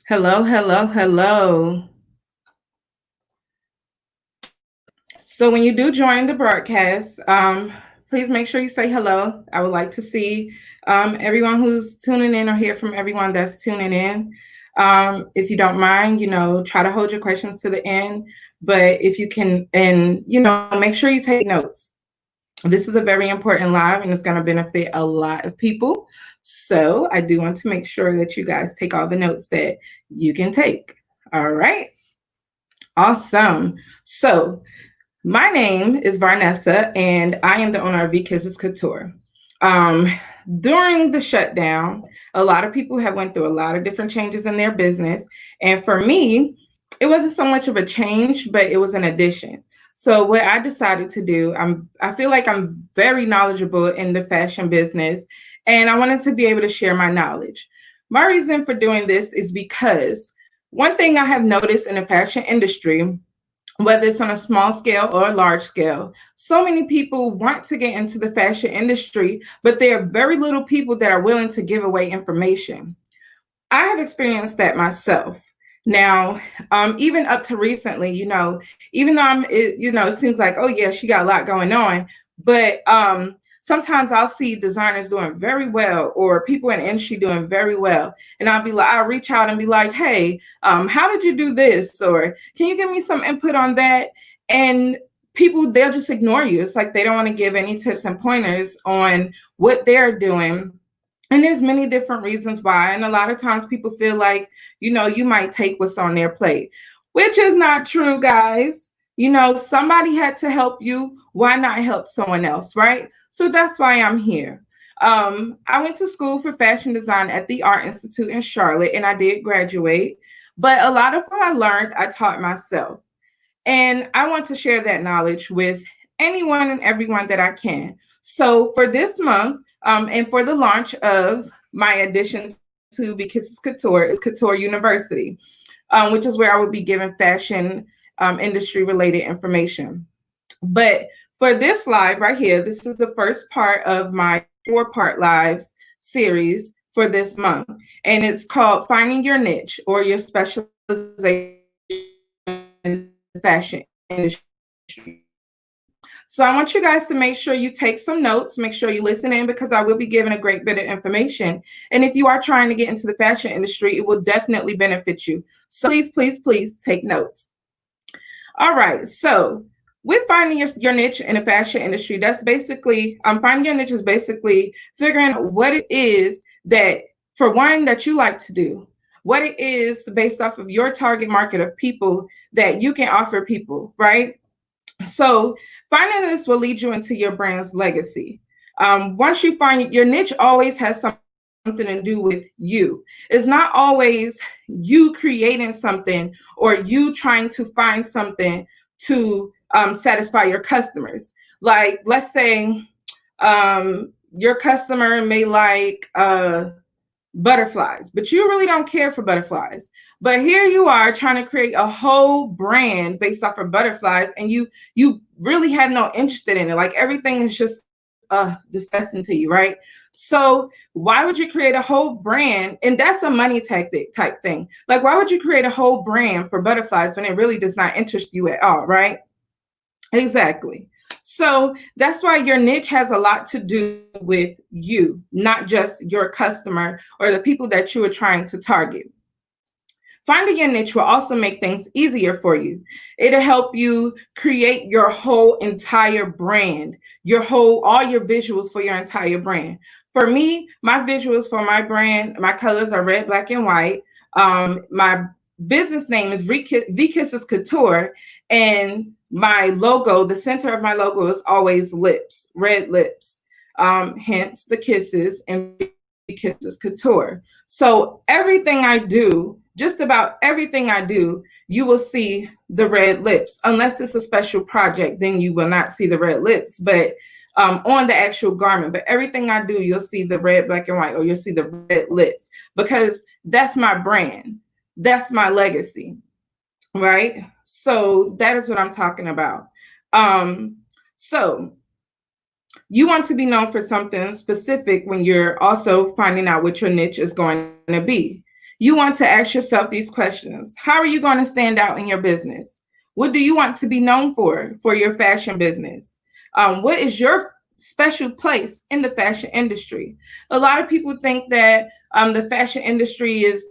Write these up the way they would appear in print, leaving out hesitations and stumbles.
Hello, hello, hello. So when you do join the broadcast, please make sure you say hello. I would like to see everyone who's tuning in or hear from everyone that's tuning in. If you don't mind, try to hold your questions to the end. But if you can, and make sure you take notes. This is a very important live and it's going to benefit a lot of people. So I do want to make sure that you guys take all the notes that you can take. All right. Awesome. So my name is Varnessa, and I am the owner of V.Kisses Couture. Um, During the shutdown, a lot of people have went through a lot of different changes in their business, and for me, it wasn't so much of a change, but it was an addition. So what I decided to do, I feel like I'm very knowledgeable in the fashion business, and I wanted to be able to share my knowledge. My reason for doing this is because one thing I have noticed in the fashion industry, whether it's on a small scale or a large scale, so many people want to get into the fashion industry, but there are very little people that are willing to give away information. I have experienced that myself. Now, even up to recently, even though it seems like, oh yeah, she got a lot going on, but sometimes I'll see designers doing very well or people in the industry doing very well, and I'll reach out and be like, hey, how did you do this, or can you give me some input on that? And people, they'll just ignore you. It's like they don't want to give any tips and pointers on what they're doing, and there's many different reasons why. And a lot of times people feel like, you might take what's on their plate, which is not true, guys. Somebody had to help you. Why not help someone else, right? So that's why I'm here. I went to school for fashion design at the Art Institute in Charlotte, and I did graduate. But a lot of what I learned, I taught myself. And I want to share that knowledge with anyone and everyone that I can. So for this month, and for the launch of my addition to V.Kisses Couture is Couture University, which is where I would be giving fashion industry related information. But for this live right here, this is the first part of my 4-part lives series for this month. And it's called Finding Your Niche or Your Specialization in the Fashion Industry. So I want you guys to make sure you take some notes, make sure you listen in, because I will be giving a great bit of information. And if you are trying to get into the fashion industry, it will definitely benefit you. So please, please, please take notes. All right. So with finding your niche in the fashion industry, that's basically, finding your niche is basically figuring out what it is that, for one, that you like to do, what it is based off of your target market of people that you can offer people, right? So finding this will lead you into your brand's legacy. Once you find your niche, always has something to do with you. It's not always you creating something or you trying to find something to satisfy your customers. Like, let's say your customer may like butterflies, but you really don't care for butterflies. But here you are trying to create a whole brand based off of butterflies, and you really had no interest in it. Like, everything is just disgusting to you, right? So why would you create a whole brand? And that's a money tactic type thing. Like, why would you create a whole brand for butterflies when it really does not interest you at all, right? Exactly. So that's why your niche has a lot to do with you, not just your customer or the people that you are trying to target. Finding your niche will also make things easier for you. It'll help you create your whole entire brand, all your visuals for your entire brand. For me, my visuals for my brand, my colors are red, black, and white. My business name is V.Kisses Couture, and my logo, the center of my logo is always lips, red lips. Hence the kisses and V.Kisses Couture. So everything I do, just about everything I do, you will see the red lips. Unless it's a special project, then you will not see the red lips, but on the actual garment. But everything I do, you'll see the red, black, and white, or you'll see the red lips, because that's my brand. That's my legacy, right? So that is what I'm talking about. So you want to be known for something specific when you're also finding out what your niche is going to be. you want to ask yourself these questions. How are you going to stand out in your business? What do you want to be known for your fashion business? What is your special place in the fashion industry? A lot of people think that the fashion industry is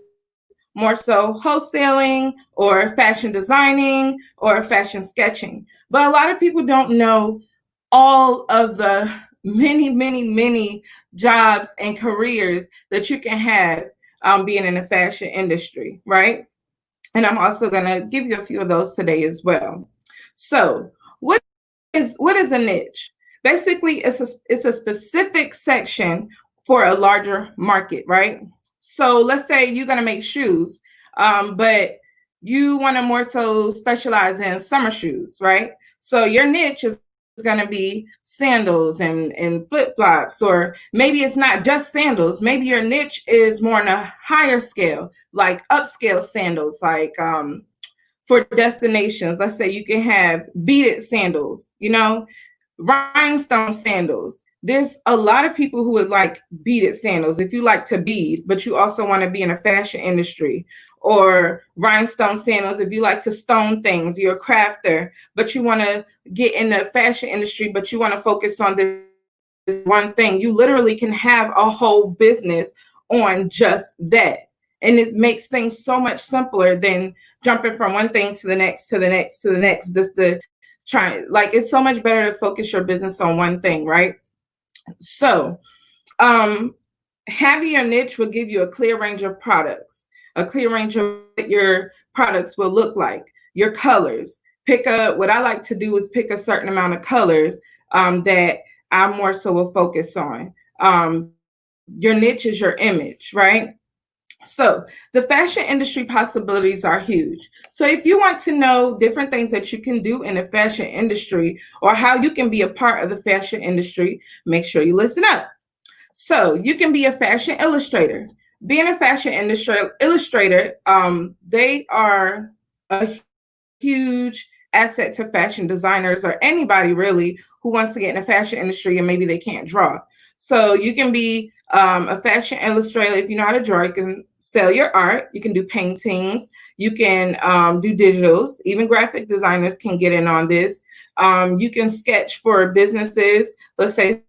more so wholesaling or fashion designing or fashion sketching. But a lot of people don't know all of the many jobs and careers that you can have being in the fashion industry, right? And I'm also going to give you a few of those today as well. So, what is a niche? Basically, it's a specific section for a larger market, right? So let's say you're going to make shoes, but you want to more so specialize in summer shoes, right? So your niche is going to be sandals and flip-flops, or maybe it's not just sandals. Maybe your niche is more on a higher scale, like upscale sandals, like for destinations. Let's say you can have beaded sandals, rhinestone sandals. There's a lot of people who would like beaded sandals if you like to bead, but you also want to be in the fashion industry, or rhinestone sandals if you like to stone things. You're a crafter, but you want to get in the fashion industry, but you want to focus on this one thing. You literally can have a whole business on just that. And it makes things so much simpler than jumping from one thing to the next, to the next, to the next. Just to try, like, it's so much better to focus your business on one thing, right? So, um, having your niche will give you a clear range of products, a clear range of what your products will look like, your colors. What I like to do is pick a certain amount of colors that I more so will focus on. Your niche is your image, right? So the fashion industry possibilities are huge. So if you want to know different things that you can do in the fashion industry, or how you can be a part of the fashion industry, make sure you listen up. So you can be a fashion illustrator. Being a fashion illustrator, they are a huge asset to fashion designers, or anybody really who wants to get in the fashion industry and maybe they can't draw. So you can be a fashion illustrator. If you know how to draw, you can sell your art. You can do paintings. You can do digitals. Even graphic designers can get in on this. You can sketch for businesses. Let's say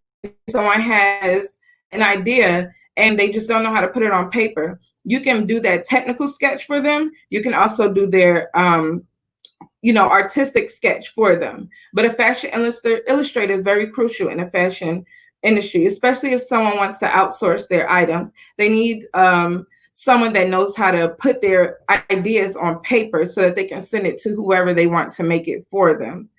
someone has an idea and they just don't know how to put it on paper. You can do that technical sketch for them. You can also do their artistic sketch for them. But a fashion illustrator is very crucial in the fashion industry, especially if someone wants to outsource their items. They need someone that knows how to put their ideas on paper so that they can send it to whoever they want to make it for them.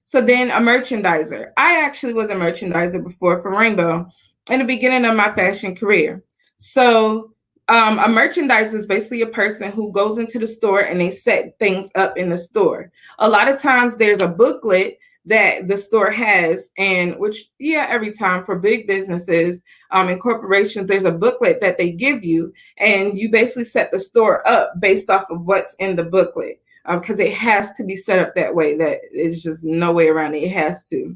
So then a merchandiser. I actually was a merchandiser before for Rainbow in the beginning of my fashion career. So a merchandiser is basically a person who goes into the store and they set things up in the store. A lot of times there's a booklet that the store has, and which, yeah, every time for big businesses and corporations, there's a booklet that they give you, and you basically set the store up based off of what's in the booklet, because it has to be set up that way. That is just no way around it. It has to.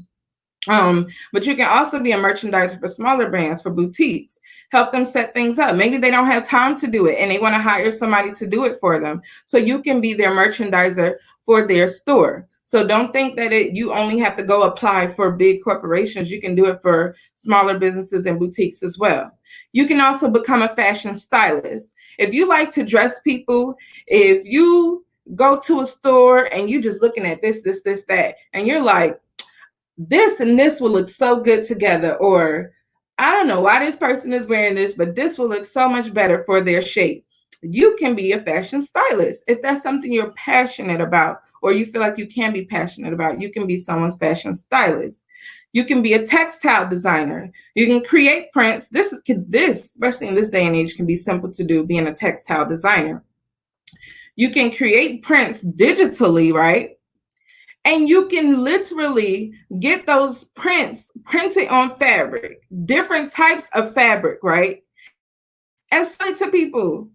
But you can also be a merchandiser for smaller brands, for boutiques, help them set things up. Maybe they don't have time to do it and they want to hire somebody to do it for them. So you can be their merchandiser for their store. So don't think that you only have to go apply for big corporations. You can do it for smaller businesses and boutiques as well. You can also become a fashion stylist. If you like to dress people, if you go to a store and you just looking at this, that, and you're like, this and this will look so good together, or I don't know why this person is wearing this, but this will look so much better for their shape. You can be a fashion stylist. If that's something you're passionate about, or you feel like you can be passionate about, you can be someone's fashion stylist. You can be a textile designer. You can create prints. This, especially in this day and age, can be simple to do, being a textile designer. You can create prints digitally, right? And you can literally get those prints printed on fabric, different types of fabric, right? And sell it to people.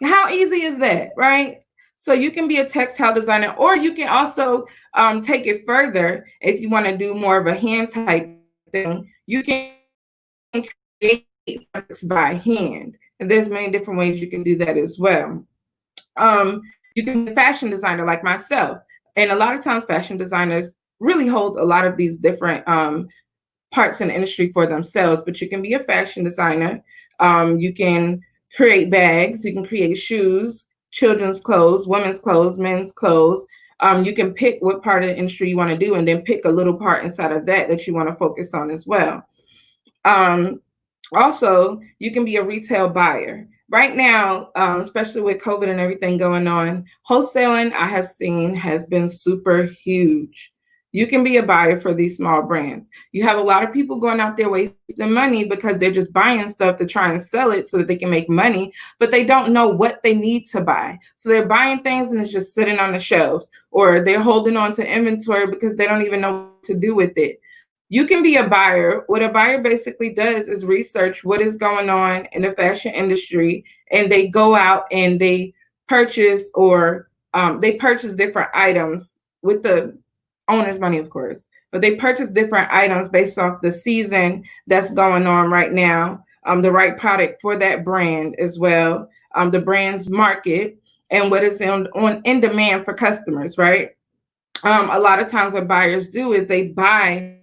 How easy is that, right? So you can be a textile designer, or you can also take it further. If you want to do more of a hand type thing, you can create fabrics by hand. And there's many different ways you can do that as well. You can be a fashion designer like myself. And a lot of times fashion designers really hold a lot of these different parts in the industry for themselves, but you can be a fashion designer. You can create bags, you can create shoes, children's clothes, women's clothes, men's clothes. You can pick what part of the industry you want to do and then pick a little part inside of that that you want to focus on as well. Um, Also, you can be a retail buyer. Right now, especially with COVID and everything going on, wholesaling I have seen has been super huge. You can be a buyer for these small brands. You have a lot of people going out there wasting money because they're just buying stuff to try and sell it so that they can make money, but they don't know what they need to buy. So they're buying things and it's just sitting on the shelves, or they're holding on to inventory because they don't even know what to do with it. You can be a buyer. What a buyer basically does is research what is going on in the fashion industry, and they go out and they purchase or they purchase different items with the owner's money, of course. But they purchase different items based off the season that's going on right now, the right product for that brand as well, the brand's market, and what is on in demand for customers, right? A lot of times what buyers do is they buy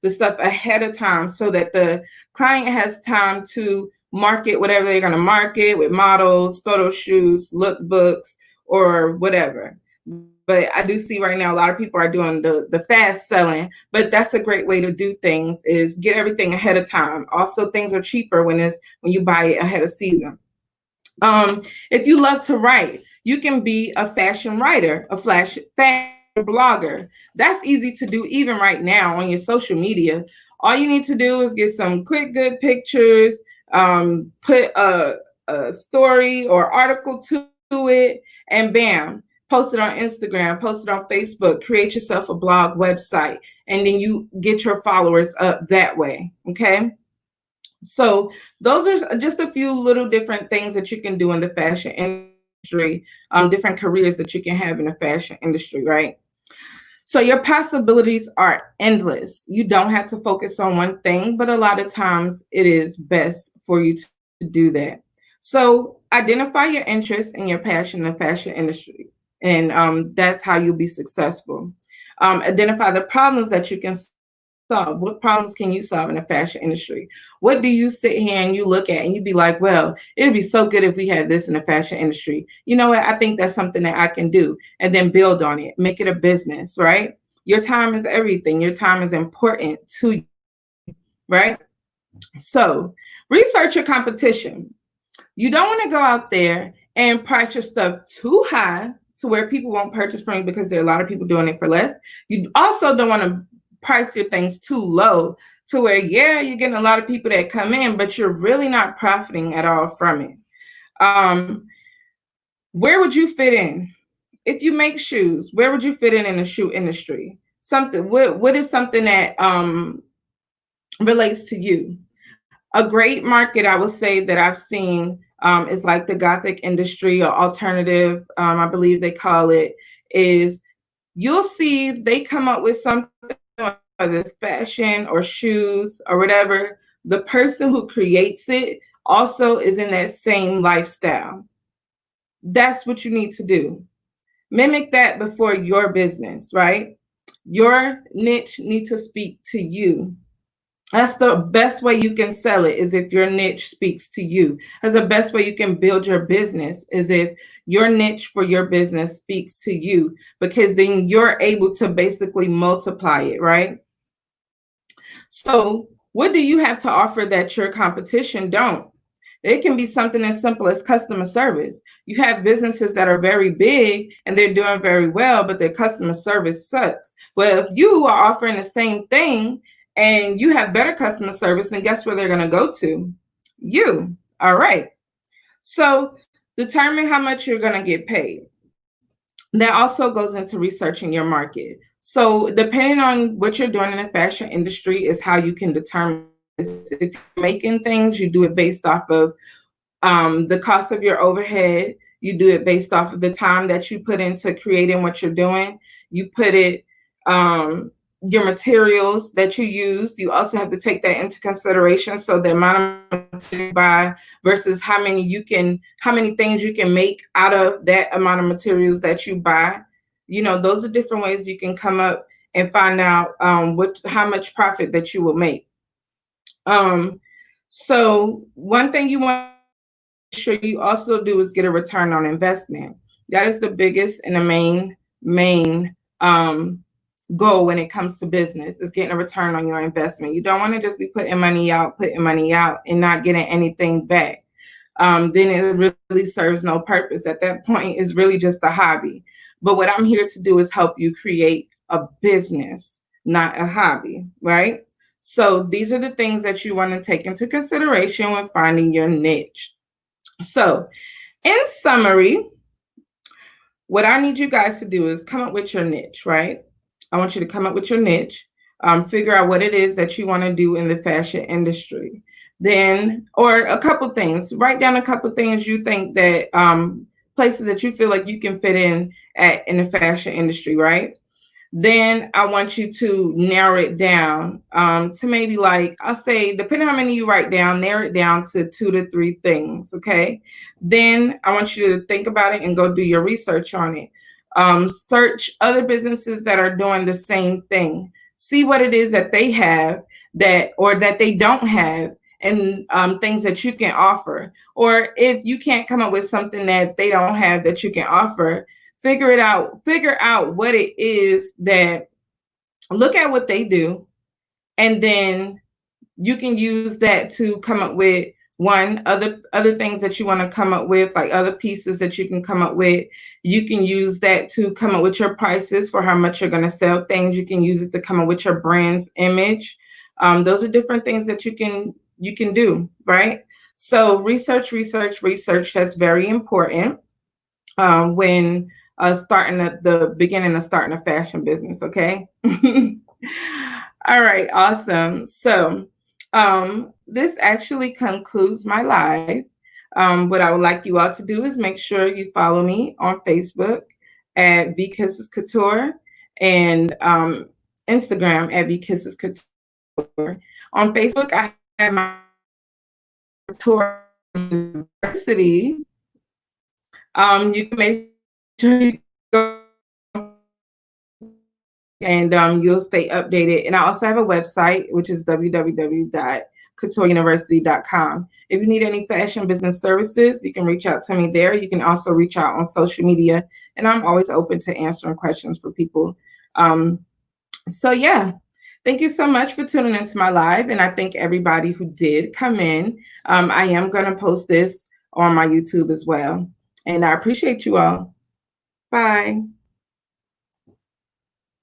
the stuff ahead of time so that the client has time to market whatever they're going to market with models, photo shoots, lookbooks, or whatever. But I do see right now a lot of people are doing the fast selling, but that's a great way to do things is get everything ahead of time. Also, things are cheaper when you buy it ahead of season. If you love to write, you can be a fashion writer, a fashion blogger. That's easy to do even right now on your social media. All you need to do is get some quick, good pictures, put a story or article to it, and bam, post it on Instagram, post it on Facebook, create yourself a blog website, and then you get your followers up that way. Okay. So those are just a few little different things that you can do in the fashion industry, different careers that you can have in the fashion industry, right? So your possibilities are endless. You don't have to focus on one thing, but a lot of times it is best for you to do that. So identify your interest and your passion in the fashion industry, and that's how you'll be successful. Identify the problems that you can solve. What problems can you solve in the fashion industry? What do you sit here and you look at and you be like, well, it'd be so good if we had this in the fashion industry. You know what? I think that's something that I can do, and then build on it, make it a business, right? Your time is everything. Your time is important to you, right? So research your competition. You don't want to go out there and price your stuff too high to where people won't purchase from you because there are a lot of people doing it for less. You also don't want to price your things too low to where, yeah, you're getting a lot of people that come in, but you're really not profiting at all from it. Um, where would you fit in? If you make shoes, where would you fit in the shoe industry? What is something that relates to you? A great market I would say that I've seen is like the Gothic industry or alternative, I believe they call it, is you'll see they come up with something, whether it's fashion or shoes or whatever. The person who creates it also is in that same lifestyle. That's what you need to do. Mimic that before your business, right? Your niche needs to speak to you. That's the best way you can sell it is if your niche speaks to you. That's the best way you can build your business is if your niche for your business speaks to you, because then you're able to basically multiply it, right? So what do you have to offer that your competition don't? It can be something as simple as customer service. You have businesses that are very big and they're doing very well, but their customer service sucks. Well, if you are offering the same thing and you have better customer service, then guess where they're going to go to? You. All right. So determine how much you're going to get paid. That also goes into researching your market. So depending on what you're doing in the fashion industry is how you can determine this. If you're making things, you do it based off of the cost of your overhead. You do it based off of the time that you put into creating what you're doing. You put it, your materials that you use. You also have to take that into consideration. So the amount of materials you buy versus how many things you can make out of that amount of materials that you buy. Those are different ways you can come up and find out how much profit that you will make. So one thing you want to make sure you also do is get a return on investment. That is the biggest and the main goal when it comes to business, is getting a return on your investment. You don't want to just be putting money out, and not getting anything back. Then it really serves no purpose. At that point, it's really just a hobby. But what I'm here to do is help you create a business, not a hobby, right? So these are the things that you want to take into consideration when finding your niche. So in summary, what I need you guys to do is come up with your niche, right? I want you to come up with your niche, figure out what it is that you want to do in the fashion industry. Then, or a couple things, write down a couple things you think that places that you feel like you can fit in the fashion industry, right? Then I want you to narrow it down to maybe, like, I'll say, depending on how many you write down, narrow it down to 2 to 3 things, okay? Then I want you to think about it and go do your research on it. Search other businesses that are doing the same thing. See what it is that they have that they don't have, and things that you can offer. Or if you can't come up with something that they don't have that you can offer, figure out what it is that, look at what they do, and then you can use that to come up with other things that you want to come up with, like other pieces that you can come up with. You can use that to come up with your prices for how much you're going to sell things. You can use it to come up with your brand's image. Those are different things that you can do, right? So research. That's very important when starting at the beginning of starting a fashion business, okay? All right, awesome. So this actually concludes my live. What I would like you all to do is make sure you follow me on Facebook at V.Kisses Couture, and Instagram at V.Kisses Couture. On Facebook, I have my Couture University. You can make sure you go, and you'll stay updated. And I also have a website, which is www.coutureuniversity.com. If you need any fashion business services, you can reach out to me there. You can also reach out on social media, and I'm always open to answering questions for people. So yeah, thank you so much for tuning into my live, and I thank everybody who did come in. I am going to post this on my YouTube as well, and I appreciate you all. Bye.